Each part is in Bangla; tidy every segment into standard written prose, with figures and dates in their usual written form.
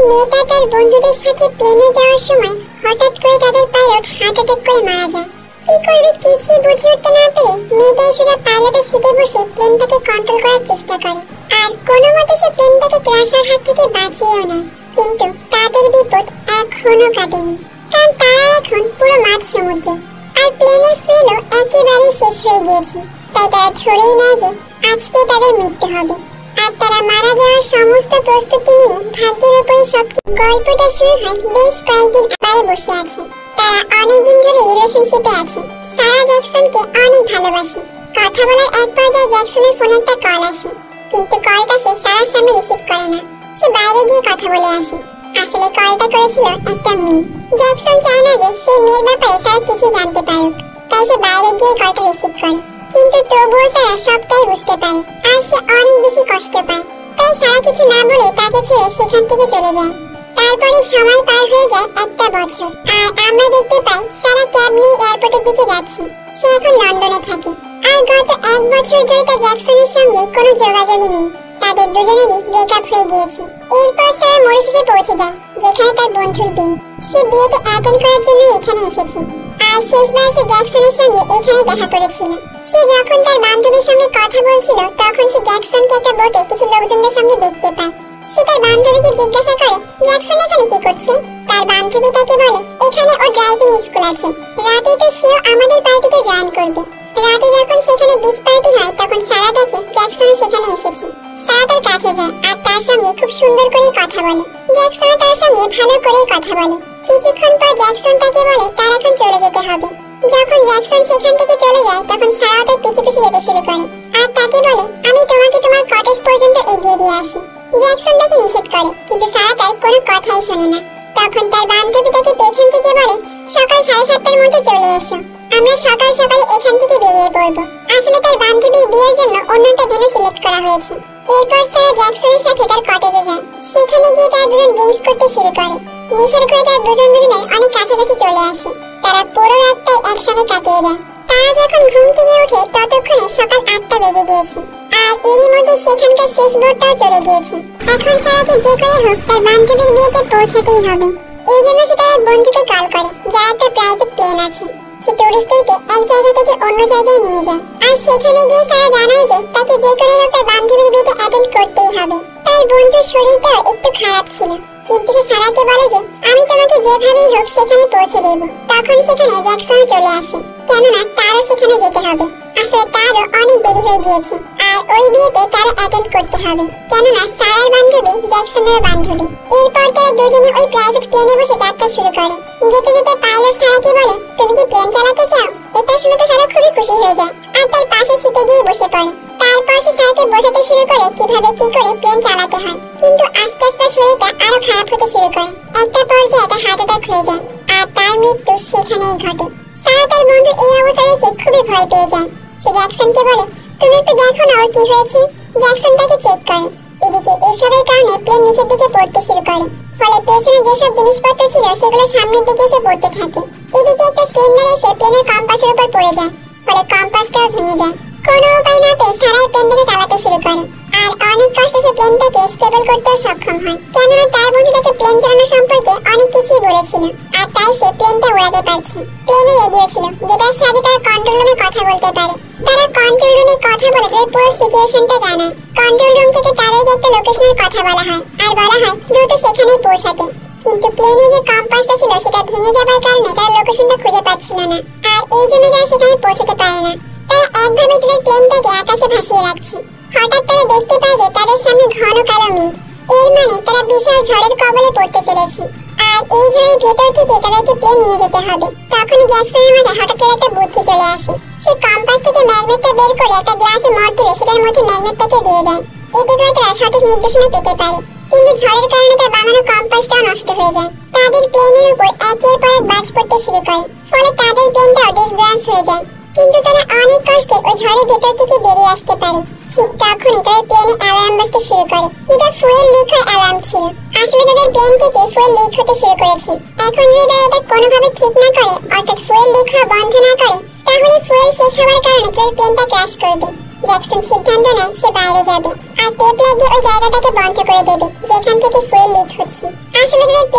মেয়েটা তার বন্ধুদের সাথে প্লেনে যাওয়ার সময় হঠাৎ করে তাদের পাইলট হার্ট অ্যাটাক করে মারা যায়। কি করবে কিছুই বুঝে উঠতে না পেরে মেয়েটা শুধু পাইলটের সিটে বসে প্লেনটাকে কন্ট্রোল করার চেষ্টা করে আর কোনো মতে সে প্লেনটাকে ক্র্যাশের হাত থেকে বাঁচিয়েও নেয়। কিন্তু তাদের বিপদ এখনো কাটেনি, কারণ তারা এখন পুরো মাঝ সমুদ্রে আর প্লেনের ফুয়েলও একেবারেই শেষ হয়ে গিয়েছে। তাই তারা ধরেই নেয় যে আজকে তাদের মৃত্যু হবে আর তারা মারা যাওয়ার সমস্ত প্রস্তুতি নিয়ে ভাগ্যের উপরে সব। গল্পটা শুরু হয় বেশ কয়েকদিন আগে বসে আছে। তারা অনেকদিন ধরে রিলেশনশিপে আছে। সারা জ্যাকসনকে অনেক ভালোবাসে। কথা বলার এক পর্যায়ে জ্যাকসনের ফোনে একটা কল আসে, কিন্তু কলটা সে সারার সামনে রিসিভ করে না। সে বাইরে গিয়ে কথা বলে আসে। আসলে কলটা করেছিল একটা মেয়ে। জ্যাকসন চায় না যে সেই মেয়ের ব্যাপারে সারা কিছু জানতে পারুক, তাই সে বাইরে গিয়ে কলটা রিসিভ করে। কিন্তু তবুও সারা সবটাই বুঝতে পারে আর সে অনেক বেশি কষ্ট পায়। তাই সারা কিছু না বলে তাকে ছেড়ে সেখান থেকে চলে যায়। তারপরে সময় পার হয়ে যায় একটা বছর আর আমরা দেখতে পাই সারা ক্যাব নিয়ে এয়ারপোর্টের দিকে যাচ্ছে। সে এখন লন্ডনে থাকে আর গত এক বছর ধরে তার জ্যাকসনের সঙ্গে কোনো যোগাযোগই নেই। তাদের দুজনেরই ব্রেকআপ হয়ে গিয়েছে। এরপর সারা মরিশাসে পৌঁছে যায়, যেখানে তার বন্ধুর বিয়ে। সে বিয়েতে অ্যাটেন্ড করার জন্য এখানে এসেছে আর শেষবার সে জ্যাকসনের সঙ্গে এখানে দেখা করেছিল। সে যখন তার বান্ধবীর সঙ্গে কথা বলছিল তখন সে জ্যাকসনকে একটা বোটে কিছু লোকজনদের সঙ্গে দেখতে পায়। সে তার বান্ধবীকে জিজ্ঞাসা করে জ্যাকসন এখানে কি করছে। তার বান্ধবী তাকে বলে এখানে ওর ড্রাইভিং স্কুল আছে, রাতে তো সেও আমাদের পার্টিতে জয়েন করবে। রাতে যখন সেখানে বিচ পার্টি হয় তখন সারা দেখে জ্যাকসনও সেখানে এসেছে। সারা তার কাছে যায় আর তার সঙ্গে খুব সুন্দর করে কথা বলে। জ্যাকসনও তার সঙ্গে ভালো করে কথা বলে। কিছুক্ষণ পর জ্যাকসন তাকে বলে তার এখন চলে যেতে হবে। যখন জ্যাকসন সেখান থেকে চলে যায় তখন সারা তার পিছু পিছু যেতে শুরু করে আর তাকে বলে আমি তোমাকে তোমার কটেজ পর্যন্ত এগিয়ে দিয়ে আসি। জ্যাকসন তাকে নিষেধ করে, কিন্তু সারা তার কোনো কথাই শোনে না। তখন তার বান্ধবী তাকে পেছন থেকে বলে সকাল 7:30টার মধ্যে চলে এসো, আমরা সকাল সকালে এখান থেকে বেরিয়ে পড়বো। আসলে তার বান্ধবীর বিয়ের জন্য অন্য একটা ভেন্যু সিলেক্ট করা হয়েছে। এরপর সারা জ্যাকসনের সাথে তার কটেজে যায়। সেখানে গিয়ে তারা দুজন ড্রিঙ্কস করতে শুরু করে। নেশার করে তারা দুজনের অনেক কাছাকাছি চলে আসে। তারা পুরো রাতটাই একসঙ্গে কাটিয়ে দেয়। তারা যখন ঘুম থেকে ওঠে ততক্ষণে সকাল 8টা বেজে গিয়েছে আর এরই মধ্যে সেখানকার শেষ বোটটাও চলে গিয়েছে। এখন সারাকে যে করে হোক তার বান্ধবীর বিয়েতে পৌঁছাতেই হবে। এই জন্য সে তার এক বন্ধুকে কল করে, যার একটা প্রাইভেট প্লেন আছে। সে টুরিস্টদেরকে এক জায়গা থেকে অন্য জায়গায় নিয়ে যায় আর সেখানে গিয়ে সারা জানায় যে তাকে যে করে হোক তার বান্ধবীর বিয়েতে অ্যাটেন্ড করতেই হবে। তার বন্ধুর শরীরটাও একটু খারাপ ছিল, কিন্তু সে সারাকে বলে যে আমি তোমাকে যেভাবেই হোক সেখানে পৌঁছে দেব। তখন সেখানে জ্যাকসন চলে আসে, কেননা তারও সেখানে যেতে হবে। আসলে তারও অনেক দেরি হয়ে গিয়েছে আর ওই বিয়েতে তারও অ্যাটেন্ড করতে হবে, কেননা সারার বান্ধবী জ্যাকসনের বান্ধবী। এরপর তারা দুজনে ওই প্রাইভেট প্লেনে বসে যাত্রা শুরু করে। যেতে যেতে পাইলট সারাকে বলে তুমি কি প্লেন চালাতে চাও। এটা শুনে তো সারা খুবই খুশি হয়ে যায় আর তার পাশে সিটে গিয়ে বসে পড়ে। তারপর সে সারাকে বোঝাতে শুরু করে কিভাবে কি করে প্লেন চালাতে হয়, কিন্তু আস্তে আস্তে শরীরটা আরো খারাপ হতে শুরু করে। একটা পর্যায়ে তার হার্ট অ্যাটাক হয়ে যায় আর তার মৃত্যু সেখানেই ঘটে। সারা তার বন্ধু এই অবস্থা দেখে খুবই ভয় পেয়ে যায়। সে জ্যাকসনকে বলে তুমি একটু দেখো না ওর কি হয়েছে। জ্যাকসন তাকে চেক করে। এদিকে এসবের কারণে প্লেন নিচের দিকে পড়তে শুরু করে, ফলে পেছনে যেসব জিনিসপত্র ছিল সেগুলো সামনের দিকে এসে পড়তে থাকে। এদিকে একটা সিলিন্ডার এসে প্লেনের কম্পাসের উপর পড়ে যায়, ফলে কম্পাসটাও ভেঙে যায়। কোনো উপায় না পেয়ে সারা প্লেনটাকে চালাতে শুরু করে আর অনেক কষ্টে সে প্লেনটাকে স্টেবল করতেও সক্ষম হয়, কেননা তার বন্ধু তাকে প্লেন চালানো সম্পর্কে অনেক কিছুই বলেছিল আর তাই সে প্লেনটা উড়াতে পারছে। প্লেনে রেডিও ছিল, যেটার সাথে তারা কন্ট্রোল রুমে কথা বলতে পারে। তারা কন্ট্রোল রুমে কথা বলে তাদের পুরো সিচুয়েশনটা জানায়। কন্ট্রোল রুম থেকে তাদেরকে একটা লোকেশনের কথা বলা হয় আর বলা হয় দ্রুত সেখানেই পৌঁছাতে। কিন্তু প্লেনে যে কম্পাসটা ছিল সেটা ভেঙে যাবার কারণে তারা লোকেশনটা খুঁজে পাচ্ছিল না আর এই জন্য তারা সেখানে পৌঁছাতে পারে না। তারা একভাবে তাদের প্লেনটাকে আকাশে ভাসিয়ে রাখছে। হঠাৎ তারা দেখতে পায় যে তাদের সামনে ঘন কালো মেঘ। এর মানে তারা বিশাল ঝড়ের কবলে পড়তে চলেছে আর এই ঝড়ের ভেতর থেকে তাদেরকে প্লেন নিয়ে যেতে হবে। তখনই জ্যাকসনের মাথায় হঠাৎ করে একটা বুদ্ধি চলে আসে। সে কম্পাস থেকে ম্যাগনেটটা বের করে একটা গ্লাসে মর দিলে সেটার মধ্যে ম্যাগনেটটাকে দিয়ে দেয়। এতে করে তারা সঠিক নির্দেশনা পেতে পারে, কিন্তু ঝড়ের কারণে তার বানানো কম্পাসটাও নষ্ট হয়ে যায়। তাদের প্লেনের উপর একের পর এক বাজ পড়তে শুরু করে, ফলে তাদের প্লেনটাও ডিসব্যালেন্স হয়ে যায়। কিন্তু তারা অনেক কষ্টে ওই ঝড়ের ভেতর থেকে বেরিয়ে আসতে পারে। ঠিক তখনই তাদের প্লেনে অ্যালার্ম বাজতে শুরু করে, যেটা ফুয়েল লিক হওয়ার অ্যালার্ম ছিল। আসলে তাদের প্লেন থেকে ফুয়েল লিক হতে শুরু করেছে। এখন যদি তারা এটা কোনোভাবে ঠিক না করে, অর্থাৎ ফুয়েল লিক হওয়া বন্ধ না করে, তাহলে ফুয়েল শেষ হওয়ার কারণে তাদের প্লেনটা ক্র্যাশ করবে। জ্যাকসন সিদ্ধান্ত নেয় সে বাইরে যাবে আর টেপ লাগিয়ে ওই জায়গাটাকে বন্ধ করে দেবে যেখান থেকে ফুয়েল লিক হচ্ছে।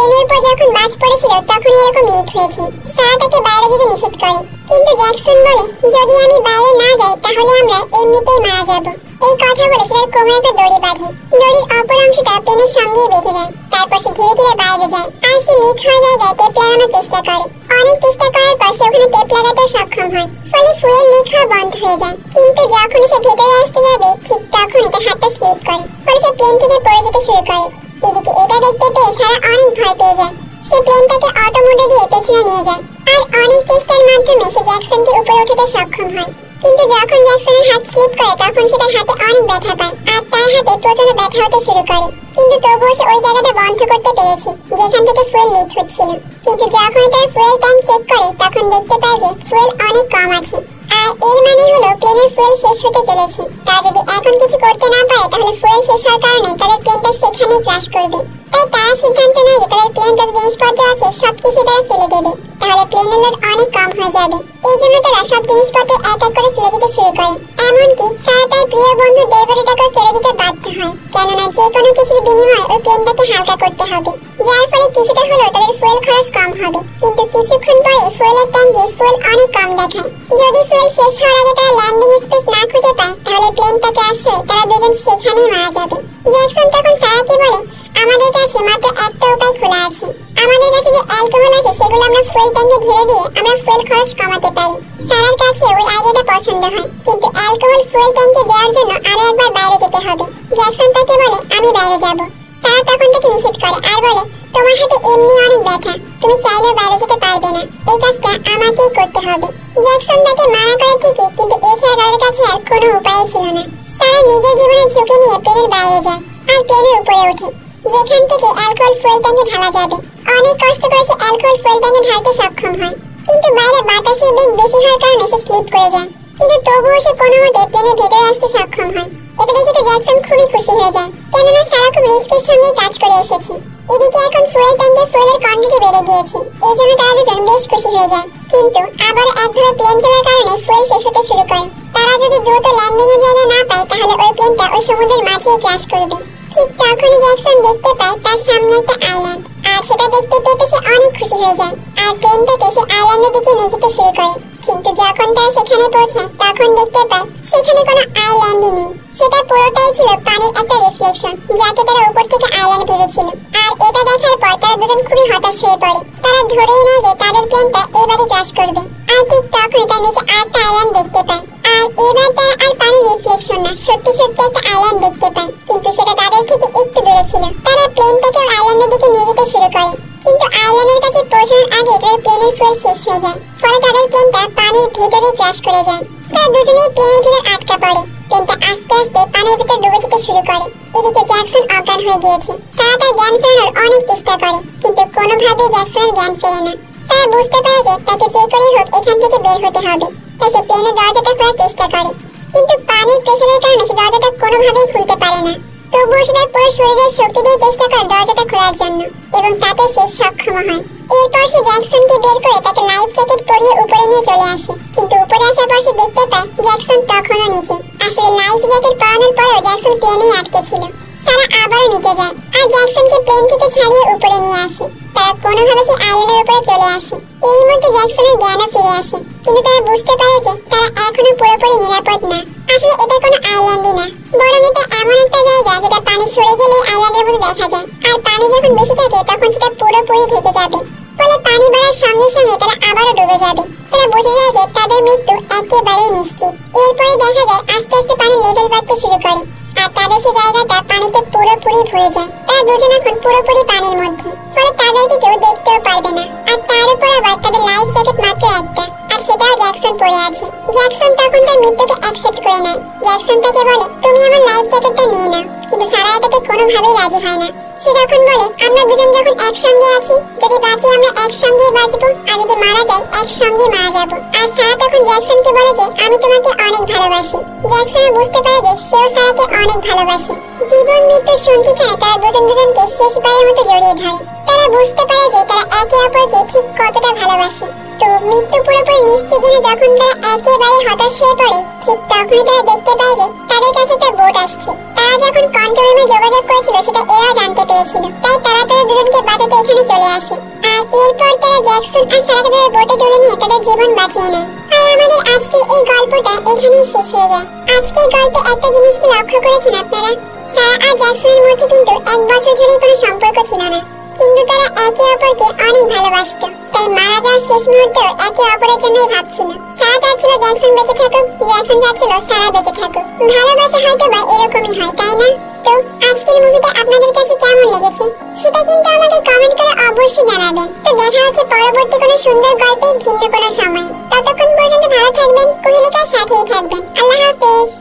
প্লেনের উপর যখন বাজ পড়েছিল তখন এরকম লিক হয়েছে। সারা তাকে বাইরে যেতে নিষেধ করে, কিন্তু জ্যাকসন বলে যদি আমি বাইরে না যাই তাহলে আমরা এমনিতেই মারা যাব। এই কথা বলে সে তার কোমরে একটা দড়ি বাঁধে। দড়ির অপর অংশটা প্লেনের সঙ্গেই বেঁধে দেয়। তারপর সে ধীরে ধীরে বাইরে যায় আর সে লিক হওয়া জায়গায় টেপ লাগানোর চেষ্টা করে। অনেক চেষ্টা করার পর সে ওখানে টেপ লাগাতে সক্ষম হয়, ফলে ফুয়েল লিক হওয়া বন্ধ হয়ে যায়। কিন্তু যখন সে ভেতরে আসতে যাবে ঠিক তখনই তার হাতটা স্লিপ করে, ফলে সে প্লেন থেকে পড়ে যেতে শুরু করে। এদিকে এটা দেখতে পেয়ে সারা অনেক ভয় পেয়ে যায়। সে প্লেনটাকে অটো মোডে দিয়ে পেছনে নিয়ে যায় আর অনেক চেষ্টার মাধ্যমে সে জ্যাকসনকে উপরে উঠাতে সক্ষম হয়। কিন্তু যখন জ্যাকসনের হাত স্লিপ করে তখন সে তার হাতে অনেক ব্যথা পায় আর তার হাতে প্রচন্ড ব্যথা হতে শুরু করে। কিন্তু তবুও সে ওই জায়গাটা বন্ধ করতে পেরেছে যেখান থেকে ফুয়েল লিক হচ্ছিল। কিন্তু যখন তার ফুয়েল ট্যাঙ্ক চেক করে তখন দেখতে পায় যে ফুয়েল অনেক কম আছে, আর এর মানে হলো প্লেনের ফুয়েল শেষ হতে চলেছে। তারা যদি এখন কিছু করতে না পারে তাহলে ফুয়েল শেষ হওয়ার কারণে তাদের প্লেনটা সেখানেই ক্র্যাশ করবে। তাই তারা সিদ্ধান্ত নেয় যে তাদের প্লেন যত জিনিসপত্র আছে সবকিছু তারা ফেলে দেবে, তাহলে প্লেনের লোড অনেক কম হয়ে যাবে। এই জন্য তারা সব জিনিসপত্র এক এক করে ফেলে দিতে শুরু করে। এমনকি সারা তার প্রিয় বন্ধু ডেভিডটাকে ফেলে দিতে বাধ্য হয়, কেননা যে কোনো কিছুর বিনিময়ে ওই প্লেনটাকে হালকা করতে হবে, যার ফলে কিছুটা হলেও তাদের ফুয়েল খরচ কম হবে। কিন্তু কিছুক্ষণ পরে ফুয়েলের ট্যাঙ্কে ফুয়েল অনেক কম দেখায়। যদি ফুয়েল শেষ হওয়ার আগে তারা ল্যান্ডিং স্পেস না খুঁজে পায় তাহলে প্লেনটা ক্র্যাশ হয়ে তারা দুজন সেখানেই মারা যাবে। জ্যাকসন তখন সারাকে বলে, আমাদের কাছে মাত্র একটা উপায় খোলা আছে। আমাদের কাছে যে অ্যালকোহল আছে সেগুলো আমরা ফুয়েল ট্যাঙ্কে ঢেলে দিয়ে আমরা ফুয়েল খরচ কমাতে পারি। সারার কাছে ওই আইডিয়াটা পছন্দ হয়, কিন্তু অ্যালকোহল ফুয়েল ট্যাঙ্কে দেওয়ার জন্য আরো একবার বাইরে যেতে হবে। জ্যাকসন তাকে বলে, আমি বাইরে যাব। সারা তখন তাকে নিষেধ করে আর বলে, তোমার হাতে এমনি অনেক ব্যথা, তুমি চাইলেও বাইরে যেতে পারবে না, এই কাজটা আমাকেই করতে হবে। জ্যাকসন তাকে মানা করে ঠিকই, কিন্তু এছাড়া তাদের কাছে আর কোনো উপায় ছিল না। সারা নিজের জীবনের ঝুঁকি নিয়ে প্লেনের বাইরে যায় আর প্লেনের উপরে ওঠে, যেখান থেকে অ্যালকোহল ফুয়েল ট্যাঙ্কে ঢালা যাবে। অনেক কষ্ট করে সে অ্যালকোহল ফুয়েল ট্যাঙ্কে ঢালতে সক্ষম হয়, কিন্তু বাইরে বাতাসের বেগ বেশি হওয়ার কারণে সে স্লিপ করে যায়। কিন্তু তবুও সে কোনো মতে প্লেনের ভেতরে আসতে সক্ষম হয়। এটা দেখে তো জ্যাকসন খুবই খুশি হয়ে যায়, কেননা সারা খুব রিস্কের সঙ্গেই কাজ করে এসেছে। এদিকে এখন ফুয়েল ট্যাঙ্কে ফুয়েলের কোয়ান্টিটি বেড়ে গিয়েছে, এই জন্য তারা দুজন বেশ খুশি হয়ে যায়। কিন্তু আবার একভাবে প্লেন চলার কারণে ফুয়েল শেষ হতে শুরু করে। তারা যদি দ্রুত ল্যান্ডিং এর জায়গা না পায় তাহলে ওই প্লেনটা ওই সমুদ্রের মাঝেই ক্র্যাশ করবে। ঠিক তখনই জ্যাকসন দেখতে পায় তার সামনে একটা আইল্যান্ড, আর সেটা দেখতে পেয়ে সে অনেক খুশি হয়ে যায় আর প্লেনটাকে সে আইল্যান্ডের দিকে নিয়ে যেতে শুরু করে। কিন্তু যখন তারা সেখানে পৌঁছায় তখন দেখতে পায় সেখানে কোনো আইল্যান্ডই নেই, সেটা পুরোটাই ছিল পানির একটা রিফ্লেকশন, যাকে তারা উপর থেকে আইল্যান্ড ভেবেছিল। আর এটা দেখার পর তারা দুজন খুবই হতাশ হয়ে পড়ে। তারা ধরেই নেয় যে তাদের প্লেনটা এবারই ক্র্যাশ করবে। আর ঠিক তখনই তার নিচে আরেকটা আইল্যান্ড দেখতে পায়, আর এবার তারা আর পানির রিফ্লেকশন না, সত্যি সত্যি একটা আইল্যান্ড দেখতে পায়, কিন্তু সেটা তাদের থেকে একটু দূরে ছিল। তারা প্লেনটাকে আইল্যান্ডের দিকে নিয়ে যেতে শুরু করে, কিন্তু আইল্যান্ডের কাছে পৌঁছানোর আগে তাদের প্লেনের ফুয়েল শেষ হয়ে যায়, ফলে তাদের প্লেনটা পানির ভেতরেই ক্র্যাশ করে যায়। তারা দুজনেই প্লেনের ভিতর আটকা পড়ে। প্লেনটা আস্তে আস্তে পানির ভিতর ডুবে যেতে শুরু করে। এদিকে জ্যাকসন অজ্ঞান হয়ে গিয়েছে। সারা তার জ্ঞান ফেরানোর অনেক চেষ্টা করে, কিন্তু কোনোভাবেই জ্যাকসনের জ্ঞান ফেরে না। সারা বুঝতে পারে যে তাকে যে করেই হোক এখান থেকে বের হতে হবে, তাই সে প্লেনের দরজাটা খোলার চেষ্টা করে, কিন্তু পানির প্রেসারের কারণে সে দরজাটা কোনোভাবেই খুলতে পারে না। তবুও সে তার পুরো শরীরের শক্তি দিয়ে চেষ্টা করে দরজাটা খোলার জন্য, এবং তাতে সে সক্ষম হয়। এরপর সে জ্যাকসনকে বের করে তাকে লাইফ জ্যাকেট পরিয়ে উপরে নিয়ে চলে আসে, কিন্তু উপরে আসার পর সে দেখতে পায় জ্যাকসন তখনও নিচে। আসলে লাইফ জ্যাকেট পরানোর পরেও জ্যাকসন প্লেনেই আটকে ছিল। সারা আবারও নিচে যায় আর জ্যাকসনকে প্লেন থেকে ছাড়িয়ে উপরে নিয়ে আসে। তারা কোনোভাবে সেই আইল্যান্ডের উপরে চলে আসে। এই মধ্যে জ্যাকসনের জ্ঞানও ফিরে আসে, কিন্তু তারা বুঝতে পারে যে তারা এখনো পুরোপুরি নিরাপদ না। আসলে এটা কোনো আইল্যান্ডই না, বরং এটা এমন একটা জায়গা যেটা পানি সরে গেলে আইল্যান্ডের মধ্যে দেখা যায়, আর পানি যখন বেশি থাকে তখন সেটা পুরোপুরি ঢেকে যাবে, ফলে পানি বাড়ার সঙ্গে সঙ্গে তারা আবারও ডুবে যাবে। তারা বুঝে যায় যে তাদের মৃত্যু একেবারেই নিশ্চিত। এরপরে দেখা যায় আস্তে আস্তে পানির লেভেল বাড়তে শুরু করে, আর তাদের সেই জায়গাটা পানিতে পুরোপুরি ভরে যায়। তারা দুজন এখন পুরোপুরি পানির মধ্যে, ফলে তাদেরকে কেউ দেখতেও পারবে না। আর তার উপর আবার তাদের লাইফ জ্যাকেট মাত্র একটা, আর সেটাও জ্যাকসন পরে আছে। জ্যাকসন তখন তার মৃত্যুকে অ্যাকসেপ্ট করে নেয়। জ্যাকসন তাকে বলে, তুমি আমার লাইফ জ্যাকেটটা নিয়ে নাও, কিন্তু সারা এটাতে কোনোভাবেই রাজি হয় না। সে তখন বলে, আমরা দুজন যখন একসঙ্গে আছি, যদি বাঁচি আমরা একসঙ্গেই বাঁচবো, আর যদি মারা যাই একসঙ্গেই মারা যাবো। আর সারা তখন জ্যাকসনকে বলে যে আমি তোমাকে অনেক ভালোবাসি। জ্যাকসনও বুঝতে পারে যে সেও সারাকে অনেক ভালোবাসে। জীবন মৃত্যুর সন্ধিক্ষণে তারা দুজন দুজনকে শেষবারের মতো জড়িয়ে ধরে। তারা বুঝতে পারে যে তারা একে অপরকে ঠিক কতটা ভালোবাসে। তো মৃত্যু পুরোপুরি নিশ্চিত জেনে যখন তারা একেবারে হতাশ হয়ে পড়ে, ঠিক তখনই তারা দেখতে পায় যে তাদের কাছে একটা বোট আসছে। তারা যখন কন্ট্রোল রুমে যোগাযোগ করেছিল সেটা এরাও জানতে পেরেছিল, তাই তারা তাদের দুজনকে বাঁচাতে এখানে চলে আসে। আর এরপর তারা জ্যাকসন আর সারাকে তাদের বোটে তুলে নিয়ে তাদের জীবন বাঁচিয়ে নেয়। আর আমাদের আজকের এই গল্পটা এখানেই শেষ হয়ে যায়। আজকের গল্পে একটা জিনিস কি লক্ষ্য করেছেন আপনারা? সারা আর জ্যাকসনের মধ্যে কিন্তু 1 বছর ধরে কোনো সম্পর্ক ছিল না, কিন্তু তারা একে অপরকে অনেক ভালোবাসতো। তাই মারা যাওয়ার শেষ মুহূর্তেও একে অপরের জন্যই ভাবছিল। সারা চাচ্ছিল জ্যাকসন বেঁচে থাকুক, জ্যাকসন চাচ্ছিল সারা বেঁচে থাকুক। ভালোবাসা হয়তো বা এরকমই হয়, তাই না? তো আজকের মুভিটা আপনাদের কাছে কেমন লেগেছে সেটা কিন্তু আমাকে কমেন্ট করে অবশ্যই জানাবেন। তো দেখা হচ্ছে পরবর্তী কোনো সুন্দর গল্পে ভিন্ন কোনো সময়। ততক্ষণ পর্যন্ত ভালো থাকবেন, কোহেলিকার সাথেই থাকবেন। আল্লাহ হাফেজ।